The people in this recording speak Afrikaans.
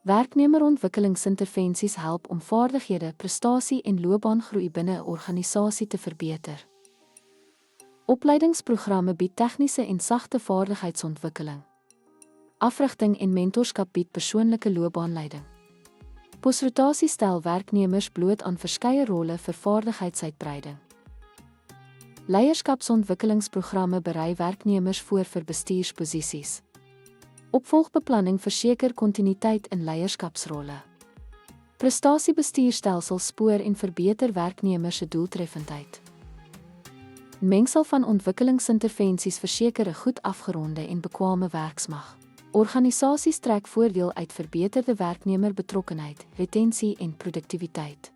Werknemerontwikkelingsintervensies help om vaardighede, prestasie en loopbaangroei binne 'n organisasie te verbeter. Opleidingsprogramme bied tegniese en sagte vaardigheidsontwikkeling. Afrigting en mentorskap bied persoonlike loopbaanleiding. Posrotasie stel werknemers bloot aan verskeie rolle vir vaardigheidsuitbreiding. Leierskapsontwikkelingsprogramme berei werknemers voor vir bestuursposisies. Opvolgbeplanning verseker kontinuïteit in leierskapsrolle. Prestasiebestuurstelsels spoor en verbeter werknemers se doeltreffendheid. Mengsel van ontwikkelingsintervensies verseker 'n goed afgeronde en bekwame werksmag. Organisasies trek voordeel uit verbeterde werknemerbetrokkenheid, retensie en produktiwiteit.